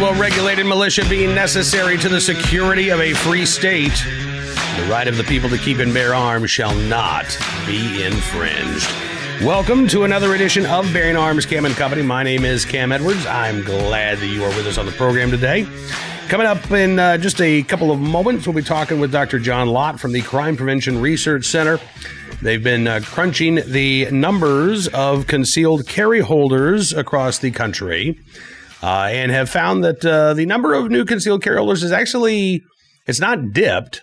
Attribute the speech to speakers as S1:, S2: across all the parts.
S1: well-regulated militia being necessary to the security of a free state, the right of the people to keep and bear arms shall not be infringed. Welcome to another edition of Bearing Arms Cam & Company. My name is Cam Edwards. I'm glad that you are with us on the program today. Coming up in just a couple of moments, we'll be talking with Dr. John Lott from the Crime Prevention Research Center. They've been crunching the numbers of concealed carry holders across the country and have found that the number of new concealed carry holders is actually, it's not dipped,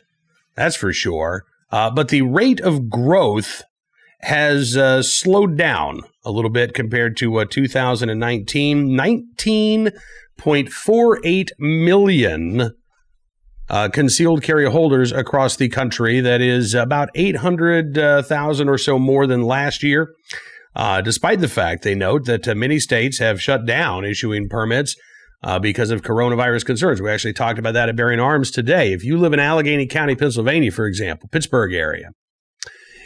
S1: that's for sure, but the rate of growth has slowed down a little bit compared to 2019. 19.48 million concealed carry holders across the country. That is about 800,000 or so more than last year, despite the fact, they note, that many states have shut down issuing permits because of coronavirus concerns. We actually talked about that at Bearing Arms today. If you live in Allegheny County, Pennsylvania, for example, Pittsburgh area,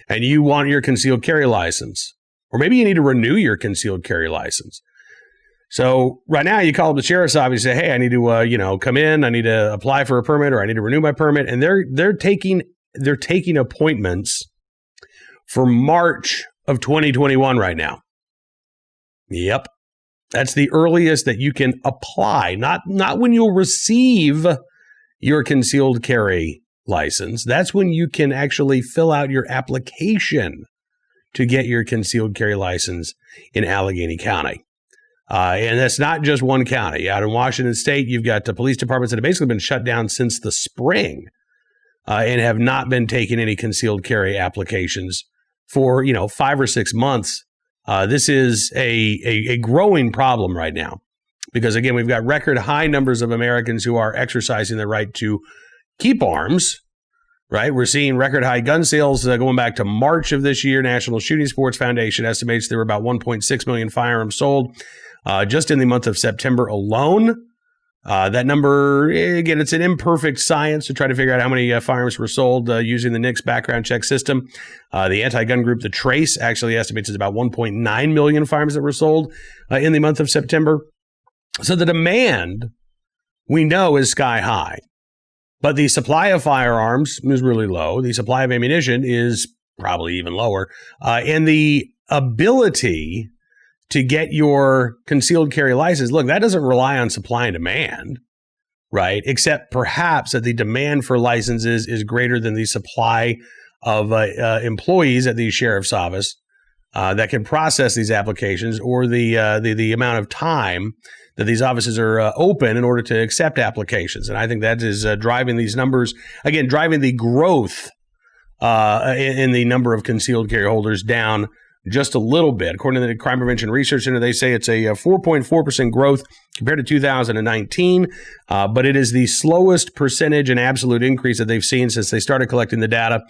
S1: and you want your concealed carry license, or maybe you need to renew your concealed carry license. So right now you call up the sheriff's office and say, hey, I need to, come in, I need to apply for a permit, or I need to renew my permit. And they're taking appointments for March of 2021 right now. Yep. That's the earliest that you can apply, not when you'll receive your concealed carry license. That's when you can actually fill out your application to get your concealed carry license in Allegheny County. And that's not just one county. Out in Washington State, you've got the police departments that have basically been shut down since the spring and have not been taking any concealed carry applications for, 5 or 6 months. This is a growing problem right now because, again, we've got record high numbers of Americans who are exercising their right to keep arms, right? We're seeing record high gun sales going back to March of this year. National Shooting Sports Foundation estimates there were about 1.6 million firearms sold just in the month of September alone. That number, again, it's an imperfect science to try to figure out how many firearms were sold using the NICS background check system. The anti-gun group, The Trace, actually estimates it's about 1.9 million firearms that were sold in the month of September. So the demand, we know, is sky high. But the supply of firearms is really low. The supply of ammunition is probably even lower. And the ability to get your concealed carry license, look, that doesn't rely on supply and demand, right? Except perhaps that the demand for licenses is greater than the supply of employees at the sheriff's office that can process these applications, or the amount of time that these offices are open in order to accept applications. And I think that is driving these numbers, again, driving the growth in the number of concealed carry holders down just a little bit. According to the Crime Prevention Research Center, they say it's a 4.4% growth compared to 2019, but it is the slowest percentage and absolute increase that they've seen since they started collecting the data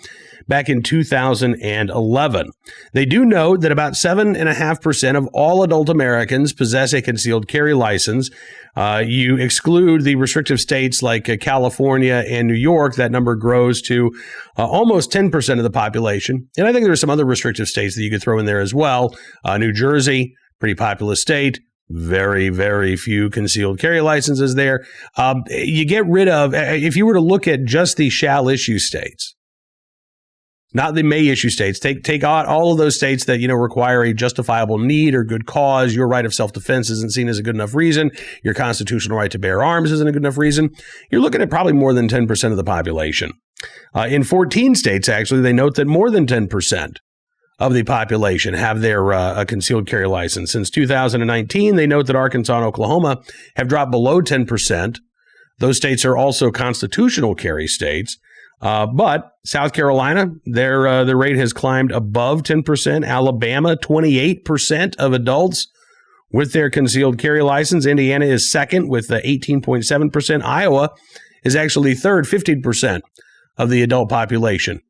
S1: back in 2011. They do note that about 7.5% of all adult Americans possess a concealed carry license. You exclude the restrictive states like California and New York, that number grows to almost 10% of the population. And I think there are some other restrictive states that you could throw in there as well. New Jersey, pretty populous state. Very, very few concealed carry licenses there. You get rid of, if you were to look at just the shall issue states, not the may issue states, take out all of those states that, require a justifiable need or good cause. Your right of self-defense isn't seen as a good enough reason. Your constitutional right to bear arms isn't a good enough reason. You're looking at probably more than 10% of the population. In 14 states, actually, they note that more than 10% of the population have their a concealed carry license. Since 2019, they note that Arkansas and Oklahoma have dropped below 10%. Those states are also constitutional carry states. But South Carolina, their rate has climbed above 10%. Alabama, 28% of adults with their concealed carry license. Indiana is second with 18.7%. Iowa is actually third, 15% of the adult population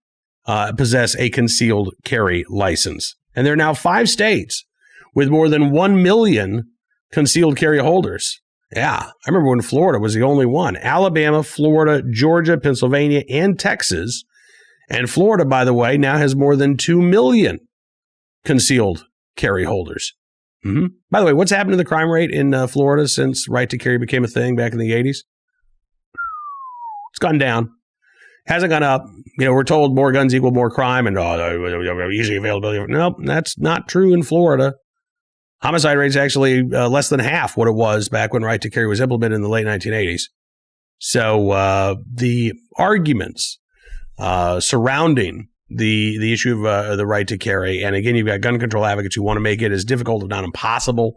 S1: possess a concealed carry license. And there are now 5 states with more than 1 million concealed carry holders. Yeah, I remember when Florida was the only one. Alabama, Florida, Georgia, Pennsylvania, and Texas. And Florida, by the way, now has more than 2 million concealed carry holders. Mm-hmm. By the way, what's happened to the crime rate in Florida since right to carry became a thing back in the 80s? It's gone down. Hasn't gone up. We're told more guns equal more crime and easy availability. Nope, that's not true in Florida. Homicide rate's actually less than half what it was back when right to carry was implemented in the late 1980s. So the arguments surrounding the issue of the right to carry, and again, you've got gun control advocates who want to make it as difficult, if not impossible,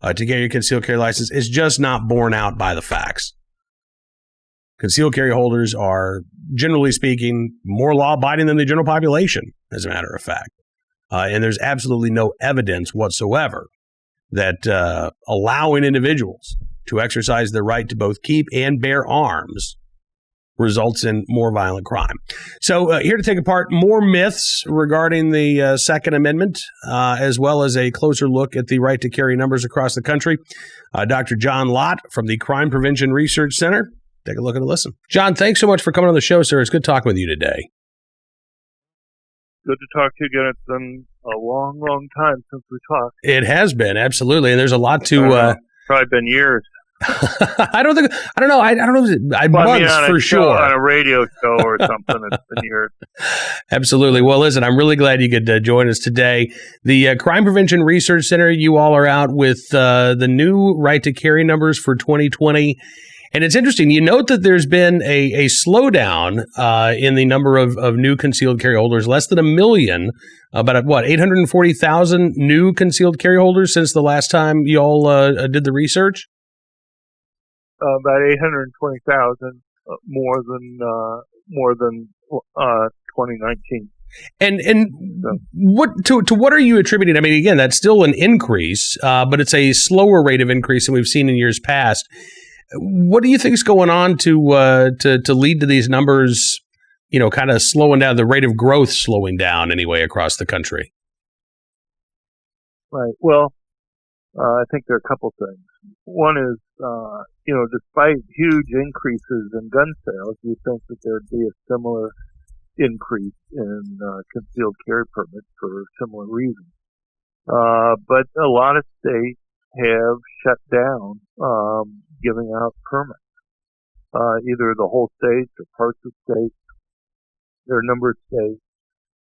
S1: to get your concealed carry license, is just not borne out by the facts. Concealed carry holders are, generally speaking, more law-abiding than the general population, as a matter of fact. And there's absolutely no evidence whatsoever that allowing individuals to exercise their right to both keep and bear arms results in more violent crime. So here to take apart more myths regarding the Second Amendment, as well as a closer look at the right to carry numbers across the country, Dr. John Lott from the Crime Prevention Research Center. Take a look and listen. John, thanks so much for coming on the show, sir. It's good talking with you today.
S2: Good to talk to you again. It's been a long, long time since we talked.
S1: It has been, absolutely. And there's a lot to...
S2: probably been years.
S1: I don't know. Months for sure.
S2: On a radio show or something. It's been years.
S1: Absolutely. Well, listen, I'm really glad you could join us today. The Crime Prevention Research Center, you all are out with the new right to carry numbers for 2020. And it's interesting. You note that there's been a slowdown in the number of new concealed carry holders, less than 1 million, about 840,000 new concealed carry holders since the last time you all did the research?
S2: About 820,000 more than 2019.
S1: And what to what are you attributing? I mean, again, that's still an increase, but it's a slower rate of increase than we've seen in years past. What do you think is going on to lead to these numbers, kind of slowing down, the rate of growth slowing down anyway across the country?
S2: Right. Well, I think there are a couple things. One is, despite huge increases in gun sales, you think that there'd be a similar increase in concealed carry permits for similar reasons. But a lot of states have shut down giving out permits, either the whole states or parts of states. There are a number of states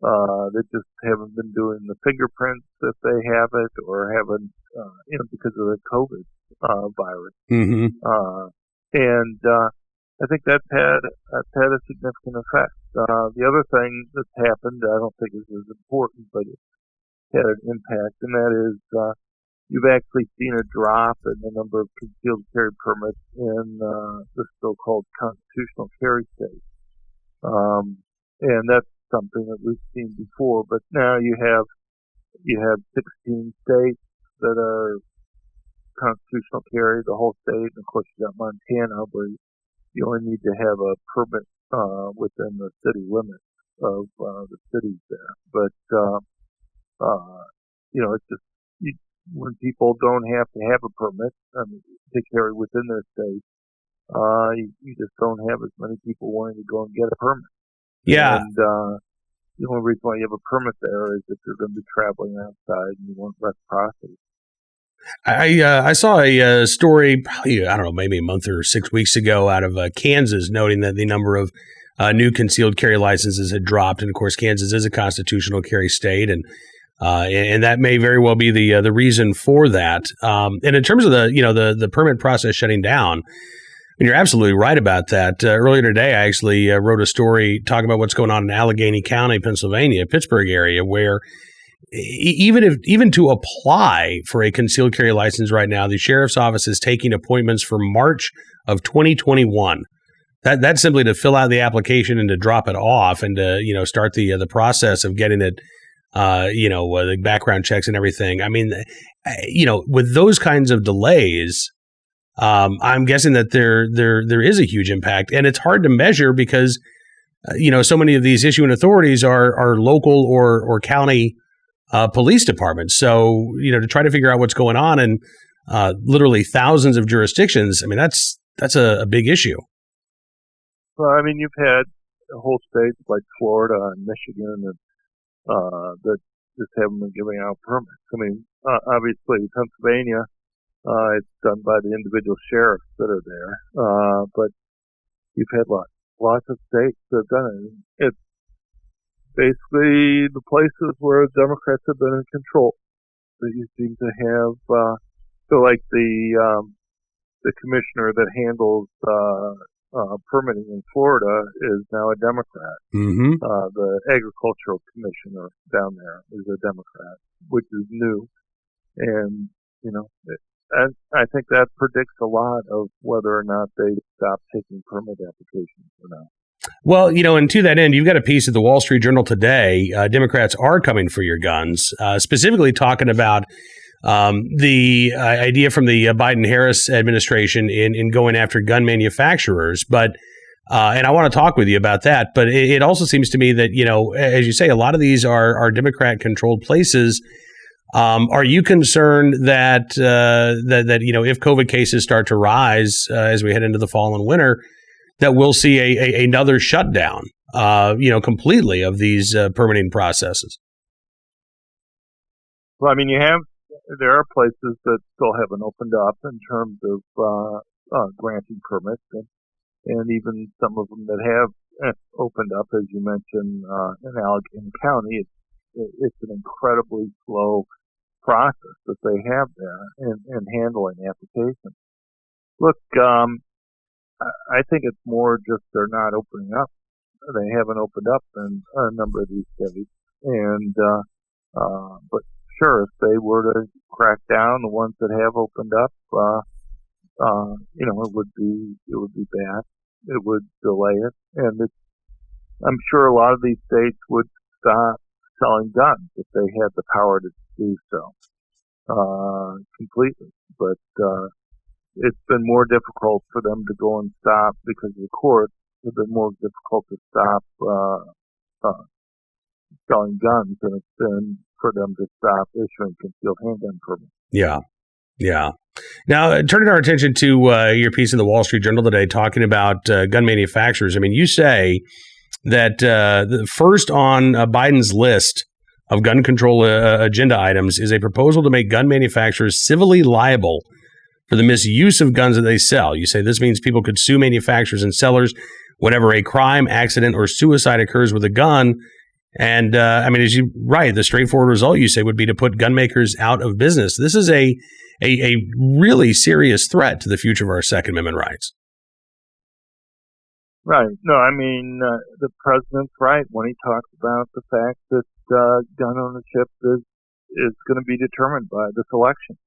S2: that just haven't been doing the fingerprints if they have it, or haven't, because of the COVID virus.
S1: Mm-hmm.
S2: And I think that's had a significant effect. The other thing that's happened, I don't think is as important, but it had an impact, and that is you've actually seen a drop in the number of concealed carry permits in the so-called constitutional carry states. And that's something that we've seen before, but now you have 16 states that are constitutional carry, the whole state, and of course you got Montana, where you only need to have a permit within the city limits of the cities there. But it's just when people don't have to have a permit to carry within their state, you just don't have as many people wanting to go and get a permit.
S1: Yeah.
S2: And the only reason why you have a permit there is if you're going to be traveling outside and you want reciprocity.
S1: I saw a story, probably, I don't know, maybe a month or 6 weeks ago out of Kansas, noting that the number of new concealed carry licenses had dropped. And of course, Kansas is a constitutional carry state, and that may very well be the reason for that. And in terms of the permit process shutting down, and you're absolutely right about that. Earlier today, I actually wrote a story talking about what's going on in Allegheny County, Pennsylvania, Pittsburgh area, where even to apply for a concealed carry license right now, the sheriff's office is taking appointments for March of 2021. That's simply to fill out the application and to drop it off and to start the process of getting it. The background checks and everything. I mean, with those kinds of delays, I'm guessing that there is a huge impact, and it's hard to measure because so many of these issuing authorities are local or county police departments. So to try to figure out what's going on in literally thousands of jurisdictions, I mean that's a big issue.
S2: Well, I mean, you've had whole states like Florida and Michigan and that just haven't been giving out permits. I mean, obviously Pennsylvania, it's done by the individual sheriffs that are there, but you've had lots of states that have done it. It's basically the places where Democrats have been in control that you seem to have. So like the commissioner that handles permitting in Florida is now a Democrat.
S1: Mm-hmm.
S2: The agricultural commissioner down there is a Democrat, which is new. And, and I think that predicts a lot of whether or not they stop taking permit applications or not.
S1: Well, and to that end, you've got a piece at the Wall Street Journal today. Democrats are coming for your guns, specifically talking about the idea from the Biden-Harris administration in going after gun manufacturers. But and I want to talk with you about that. But it also seems to me that, as you say, a lot of these are Democrat-controlled places. Are you concerned that if COVID cases start to rise as we head into the fall and winter, that we'll see another shutdown, completely of these permitting processes?
S2: Well, I mean, there are places that still haven't opened up in terms of granting permits, and even some of them that have opened up, as you mentioned, in Allegheny County. It's an incredibly slow process that they have there in handling applications. Look, I think it's more just they're not opening up. They haven't opened up in a number of these states, and but sure, if they were to crack down the ones that have opened up, it would be bad. It would delay it, and I'm sure a lot of these states would stop selling guns if they had the power to do so completely. But it's been more difficult for them to go and stop because of the courts. It's been more difficult to stop selling guns than it's been for them to stop issuing concealed handgun permits.
S1: Yeah. Now, turning our attention to your piece in the Wall Street Journal today, talking about gun manufacturers. I mean, you say that the first on Biden's list of gun control agenda items is a proposal to make gun manufacturers civilly liable for the misuse of guns that they sell. You say this means people could sue manufacturers and sellers whenever a crime, accident, or suicide occurs with a gun. And as you write, the straightforward result, you say, would be to put gun makers out of business. This is a really serious threat to the future of our Second Amendment rights.
S2: Right. No, I mean, the president's right when he talks about the fact that gun ownership is going to be determined by this election.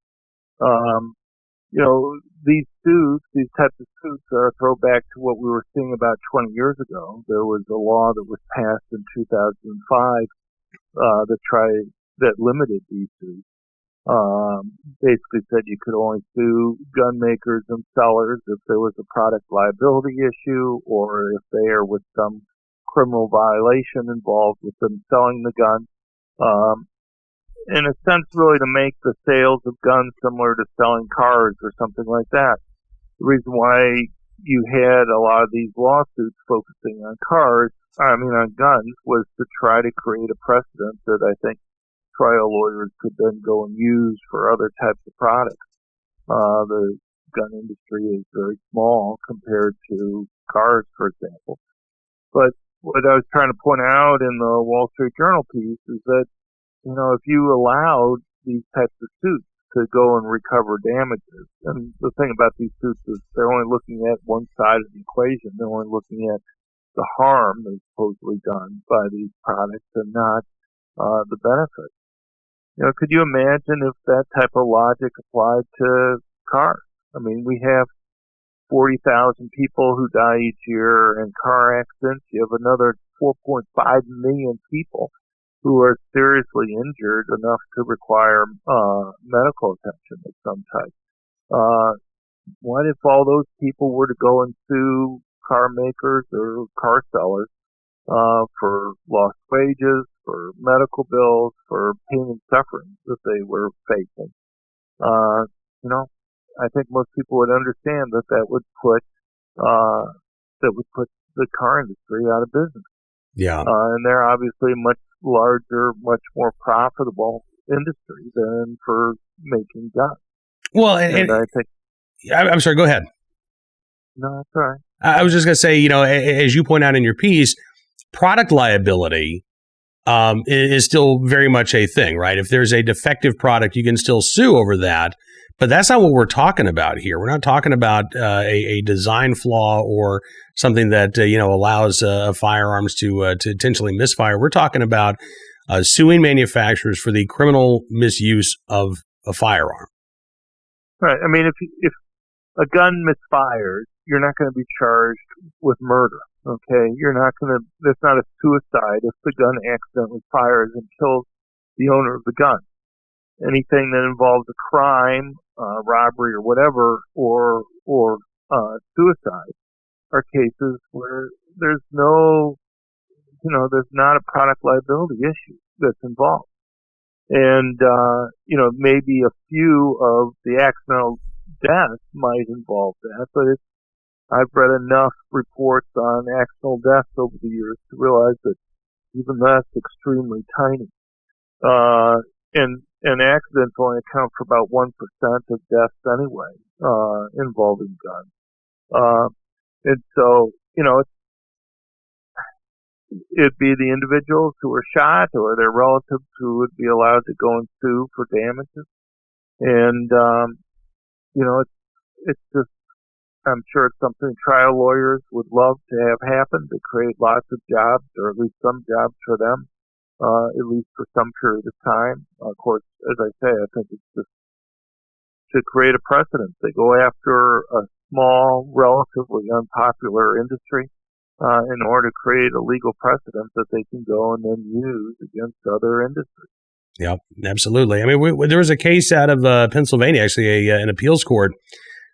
S2: These types of suits are a throwback to what we were seeing about 20 years ago. There was a law that was passed in 2005 that limited these suits. Basically said you could only sue gun makers and sellers if there was a product liability issue or if they are with some criminal violation involved with them selling the gun. In a sense, really to make the sales of guns similar to selling cars or something like that. The reason why you had a lot of these lawsuits focusing on guns, was to try to create a precedent that I think trial lawyers could then go and use for other types of products. The gun industry is very small compared to cars, for example. But what I was trying to point out in the Wall Street Journal piece is that, if you allowed these types of suits to go and recover damages, and the thing about these suits is they're only looking at one side of the equation. They're only looking at the harm that's supposedly done by these products and not the benefit. Could you imagine if that type of logic applied to cars? I mean, we have 40,000 people who die each year in car accidents. You have another 4.5 million people who are seriously injured enough to require medical attention of some type. What if all those people were to go and sue car makers or car sellers for lost wages, for medical bills, for pain and suffering that they were facing? I think most people would understand that would put the car industry out of business.
S1: Yeah.
S2: And they're obviously much larger, much more profitable industry than for making guns.
S1: Well,
S2: and I think.
S1: I'm sorry, go ahead.
S2: No, that's all right.
S1: I was just going to say, as you point out in your piece, product liability is still very much a thing, right? If there's a defective product, you can still sue over that. But that's not what we're talking about here. We're not talking about a design flaw or something that allows firearms to intentionally misfire. We're talking about suing manufacturers for the criminal misuse of a firearm.
S2: Right. I mean, if a gun misfires, you're not going to be charged with murder. Okay, you're not going to. That's not a suicide if the gun accidentally fires and kills the owner of the gun. Anything that involves a crime, robbery, or whatever, or suicide, are cases where there's no, there's not a product liability issue that's involved, and maybe a few of the accidental deaths might involve that, but I've read enough reports on accidental deaths over the years to realize that even that's extremely tiny. And accidents only account for about 1% of deaths anyway, involving guns. And so, it'd be the individuals who were shot or their relatives who would be allowed to go and sue for damages. And, it's just, I'm sure it's something trial lawyers would love to have happen, to create lots of jobs, or at least some jobs for them, at least for some period of time. Of course, as I say, I think it's just to create a precedent. They go after a small, relatively unpopular industry in order to create a legal precedent that they can go and then use against other industries.
S1: Yeah, absolutely. I mean, there was a case out of Pennsylvania, actually, an appeals court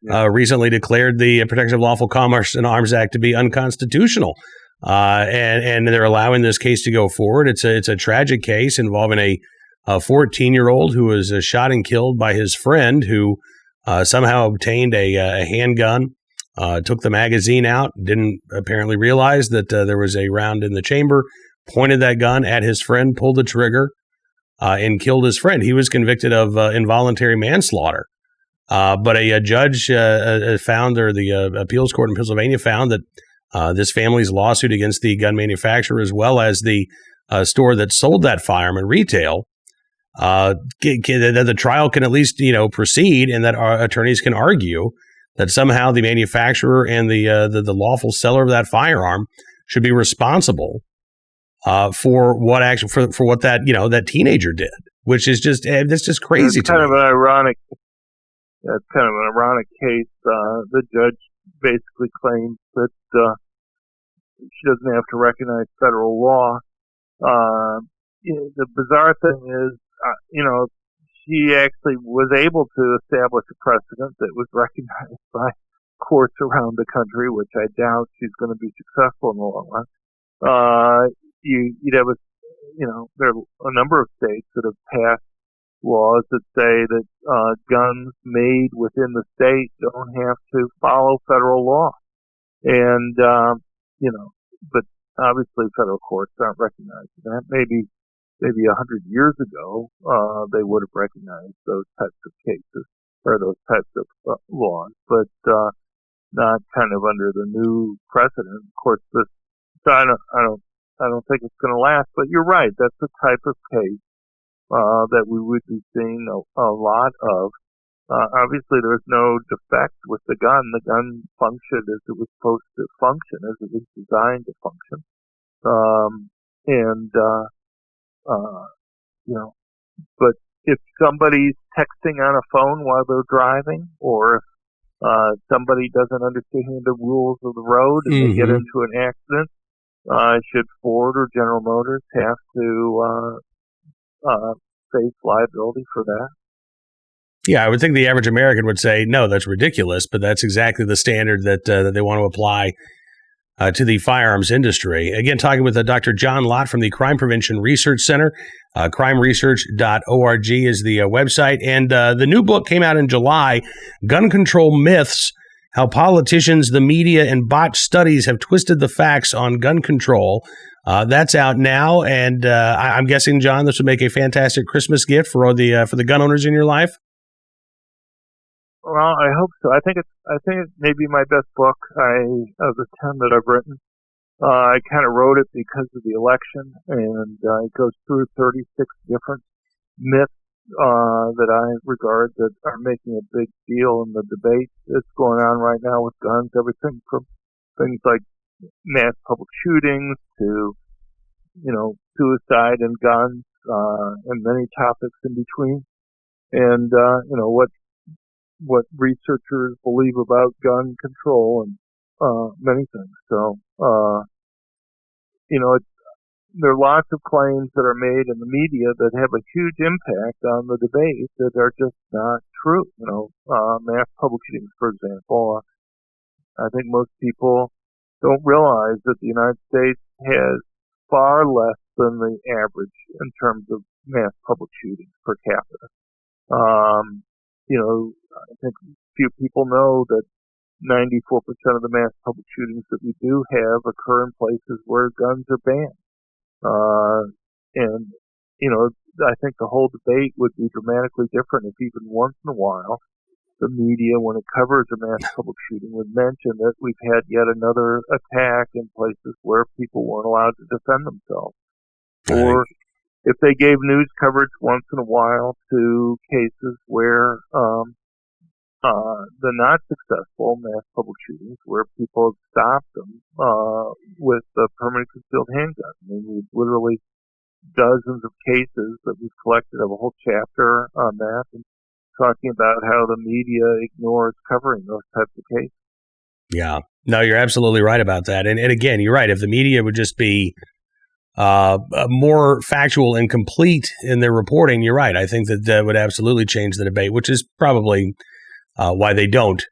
S1: recently declared the Protection of Lawful Commerce and Arms Act to be unconstitutional, and they're allowing this case to go forward. It's a tragic case involving a 14-year-old who was shot and killed by his friend, who somehow obtained a handgun, took the magazine out, didn't apparently realize that there was a round in the chamber, pointed that gun at his friend, pulled the trigger, and killed his friend. He was convicted of involuntary manslaughter. But a judge found, or the appeals court in Pennsylvania found, that this family's lawsuit against the gun manufacturer, as well as the store that sold that firearm in retail, that the trial can at least proceed, and that our attorneys can argue that somehow the manufacturer and the lawful seller of that firearm should be responsible for what that teenager did, which is just that's just crazy.
S2: It's kind of an ironic. That's kind of an ironic case. The judge basically claims that she doesn't have to recognize federal law. The bizarre thing is, she actually was able to establish a precedent that was recognized by courts around the country, which I doubt she's going to be successful in the long run. You'd have there are a number of states that have passed laws that say that guns made within the state don't have to follow federal law, and but obviously federal courts aren't recognizing that. Maybe 100 years ago they would have recognized those types of cases or those types of laws, but not kind of under the new precedent. Of course, so I don't think it's going to last. But you're right. That's the type of case that we would be seeing a lot of. Obviously, there's no defect with the gun. The gun functioned as it was supposed to function, as it was designed to function. But if somebody's texting on a phone while they're driving, or if somebody doesn't understand the rules of the road and they get into an accident, should Ford or General Motors have to face liability for that?
S1: Yeah, I would think the average American would say, no, that's ridiculous, but that's exactly the standard that they want to apply to the firearms industry. Again, talking with Dr. John Lott from the Crime Prevention Research Center. Crimeresearch.org is the website. And the new book came out in July, Gun Control Myths, How Politicians, the Media, and Botched Studies Have Twisted the Facts on Gun Control. That's out now, and I'm guessing, John, this would make a fantastic Christmas gift for the gun owners in your life.
S2: Well, I hope so. I think it may be my best book of the 10 that I've written. I kind of wrote it because of the election, and it goes through 36 different myths that I regard that are making a big deal in the debate that's going on right now with guns. Everything from things like mass public shootings to, suicide and guns, and many topics in between. And, what researchers believe about gun control and, many things. So, there are lots of claims that are made in the media that have a huge impact on the debate that are just not true. Mass public shootings, for example. I think most people don't realize that the United States has far less than the average in terms of mass public shootings per capita. I think few people know that 94% of the mass public shootings that we do have occur in places where guns are banned. I think the whole debate would be dramatically different if even once in a while the media, when it covers a mass public shooting, would mention that we've had yet another attack in places where people weren't allowed to defend themselves. Or if they gave news coverage once in a while to cases where the not successful mass public shootings, where people have stopped them with a permanent concealed handgun. I mean, we've literally dozens of cases that we've collected, of a whole chapter on that, and talking about how the media ignores covering those types of cases.
S1: Yeah. No, you're absolutely right about that. And again, you're right. If the media would just be more factual and complete in their reporting, you're right. I think that would absolutely change the debate, which is probably why they don't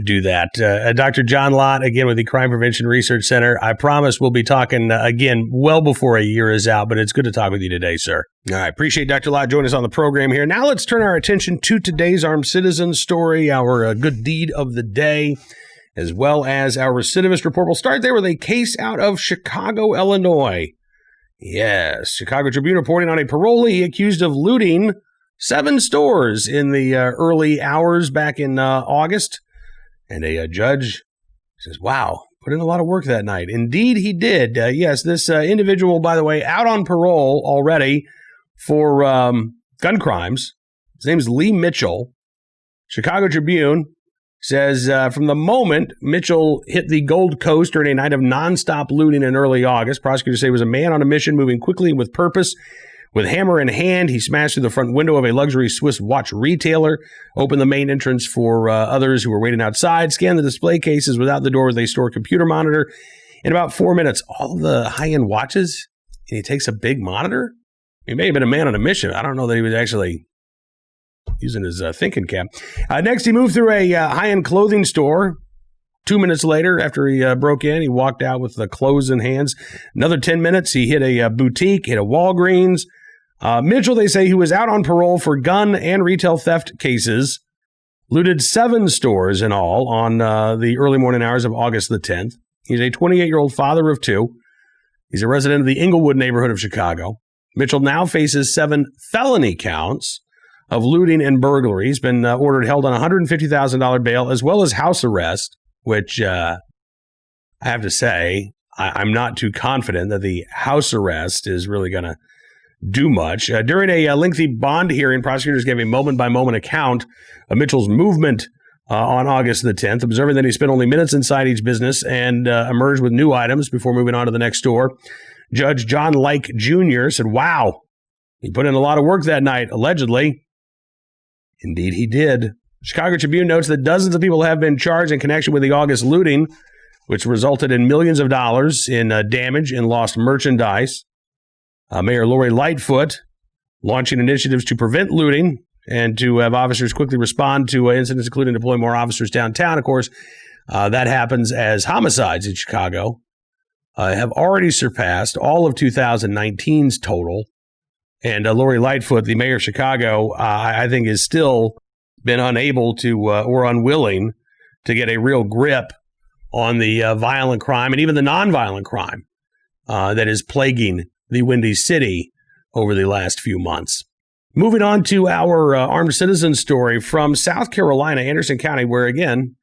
S1: do that. Dr. John Lott, again, with the Crime Prevention Research Center. I promise we'll be talking again well before a year is out, but it's good to talk with you today, sir. All right. Appreciate Dr. Lott joining us on the program here. Now let's turn our attention to today's Armed Citizen story, our good deed of the day, as well as our recidivist report. We'll start there with a case out of Chicago, Illinois. Yes, Chicago Tribune reporting on a parolee accused of looting 7 stores in the early hours back in August. And a judge says, wow, put in a lot of work that night. Indeed, he did. Yes, this individual, by the way, out on parole already for gun crimes. His name is Lee Mitchell. Chicago Tribune says from the moment Mitchell hit the Gold Coast during a night of nonstop looting in early August, prosecutors say he was a man on a mission moving quickly and with purpose. With hammer in hand, he smashed through the front window of a luxury Swiss watch retailer, opened the main entrance for others who were waiting outside, scanned the display cases without the door where they store a computer monitor. In about 4 minutes, all the high-end watches, and he takes a big monitor? He may have been a man on a mission. I don't know that he was actually using his thinking cap. Next, he moved through a high-end clothing store. 2 minutes later, after he broke in, he walked out with the clothes in hands. Another 10 minutes, he hit a boutique, hit a Walgreens. Mitchell, they say, who was out on parole for gun and retail theft cases, looted 7 stores in all on the early morning hours of August the 10th. He's a 28-year-old father of 2. He's a resident of the Inglewood neighborhood of Chicago. Mitchell now faces 7 felony counts of looting and burglary. He's been ordered held on $150,000 bail as well as house arrest, which I have to say, I'm not too confident that the house arrest is really going to do much. During a lengthy bond hearing, prosecutors gave a moment-by-moment account of Mitchell's movement on August the 10th, observing that he spent only minutes inside each business and emerged with new items before moving on to the next store. Judge John Like Jr. said, wow, he put in a lot of work that night, allegedly. Indeed, he did. Chicago Tribune notes that dozens of people have been charged in connection with the August looting, which resulted in millions of dollars in damage and lost merchandise. Mayor Lori Lightfoot launching initiatives to prevent looting and to have officers quickly respond to incidents, including deploy more officers downtown. Of course, that happens as homicides in Chicago have already surpassed all of 2019's total. And Lori Lightfoot, the mayor of Chicago, I think has still been unable to or unwilling to get a real grip on the violent crime and even the nonviolent crime that is plaguing the Windy City over the last few months. Moving on to our armed citizen story from South Carolina, Anderson County, where, again,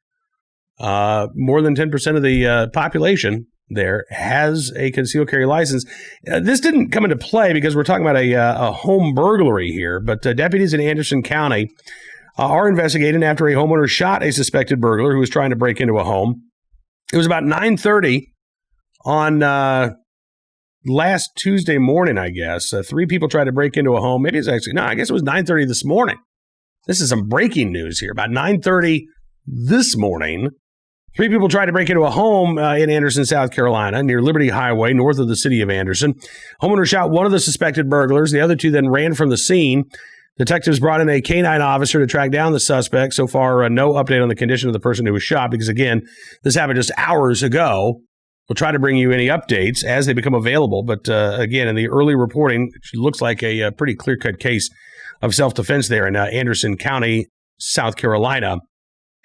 S1: more than 10% of the population there has a concealed carry license. This didn't come into play because we're talking about a home burglary here, but deputies in Anderson County are investigating after a homeowner shot a suspected burglar who was trying to break into a home. It was about 9:30 on last Tuesday morning, I guess. 3 people tried to break into a home. Maybe it's actually, no, I guess it was 9:30 this morning. This is some breaking news here. About 9:30 this morning, 3 people tried to break into a home in Anderson, South Carolina, near Liberty Highway, north of the city of Anderson. Homeowner shot one of the suspected burglars. The other 2 then ran from the scene. Detectives brought in a canine officer to track down the suspect. So far, no update on the condition of the person who was shot because, again, this happened just hours ago. We'll try to bring you any updates as they become available. But, again, in the early reporting, it looks like a pretty clear-cut case of self-defense there in Anderson County, South Carolina.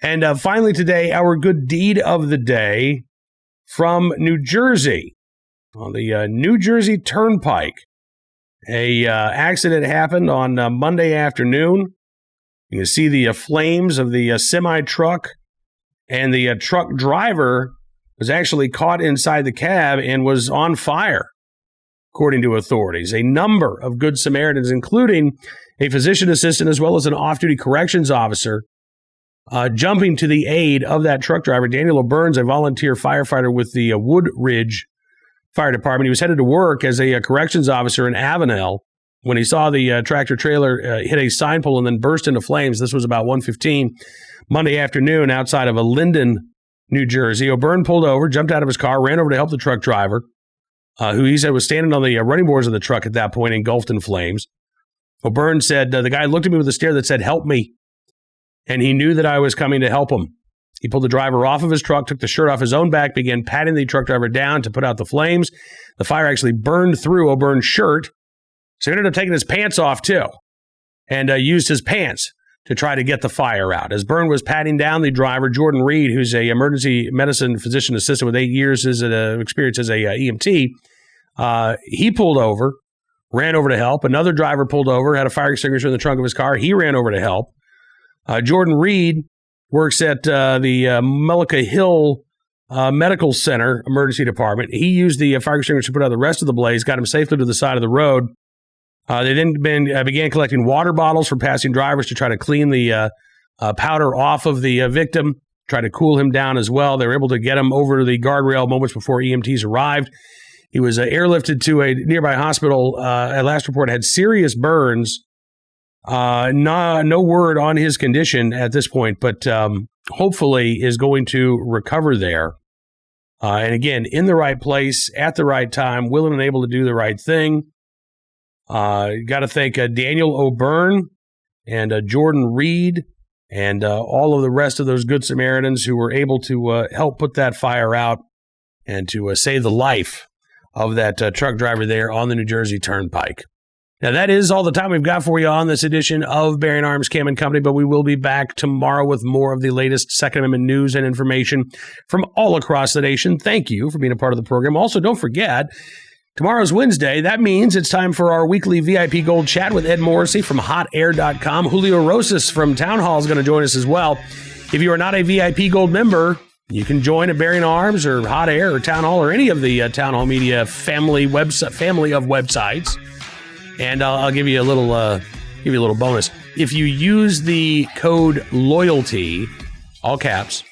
S1: And finally today, our good deed of the day from New Jersey. On the New Jersey Turnpike, a accident happened on Monday afternoon. You can see the flames of the semi-truck, and the truck driver was actually caught inside the cab and was on fire, according to authorities. A number of Good Samaritans, including a physician assistant as well as an off-duty corrections officer, jumping to the aid of that truck driver. Daniel O'Byrne's a volunteer firefighter with the Woodridge Fire Department. He was headed to work as a corrections officer in Avenel when he saw the tractor trailer hit a sign pole and then burst into flames. This was about 1:15 Monday afternoon outside of Linden, New Jersey. O'Byrne pulled over, jumped out of his car, ran over to help the truck driver, who he said was standing on the running boards of the truck at that point, engulfed in flames. O'Byrne said, the guy looked at me with a stare that said, "Help me." And he knew that I was coming to help him. He pulled the driver off of his truck, took the shirt off his own back, began patting the truck driver down to put out the flames. The fire actually burned through O'Byrne's shirt, so he ended up taking his pants off too, and used his pants to try to get the fire out. As Byrne was patting down the driver, Jordan Reed, who's a emergency medicine physician assistant with 8 years experience as a EMT, he pulled over, ran over to help. Another driver pulled over, had a fire extinguisher in the trunk of his car. He ran over to help. Jordan Reed works at the Mullica Hill Medical Center Emergency Department. He used the fire extinguisher to put out the rest of the blaze, got him safely to the side of the road. They then began collecting water bottles for passing drivers to try to clean the powder off of the victim, try to cool him down as well. They were able to get him over the guardrail moments before EMTs arrived. He was airlifted to a nearby hospital. At last report, had serious burns. No word on his condition at this point, but hopefully is going to recover there. And again, in the right place, at the right time, willing and able to do the right thing. Got to thank Daniel O'Byrne and Jordan Reed and all of the rest of those Good Samaritans who were able to help put that fire out and to save the life of that truck driver there on the New Jersey Turnpike. Now, that is all the time we've got for you on this edition of Bearing Arms Cam & Company, but we will be back tomorrow with more of the latest Second Amendment news and information from all across the nation. Thank you for being a part of the program. Also, don't forget, tomorrow's Wednesday. That means it's time for our weekly VIP Gold Chat with Ed Morrissey from hotair.com. Julio Rosas from Town Hall is going to join us as well. If you are not a VIP Gold member, you can join at Bearing Arms or Hot Air or Town Hall or any of the Town Hall Media family of websites. And I'll give you a little bonus. If you use the code LOYALTY, all caps,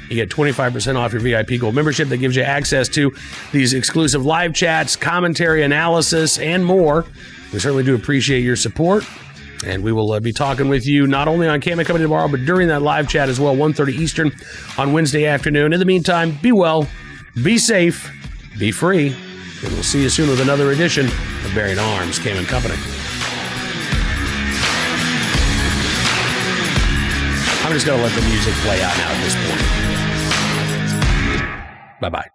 S1: you get 25% off your VIP Gold membership. That gives you access to these exclusive live chats, commentary, analysis, and more. We certainly do appreciate your support. And we will be talking with you not only on Cam & Company tomorrow, but during that live chat as well, 1:30 Eastern on Wednesday afternoon. In the meantime, be well, be safe, be free. And we'll see you soon with another edition of Bearing Arms, Cam & Company. I'm just going to let the music play out now at this point. Bye-bye.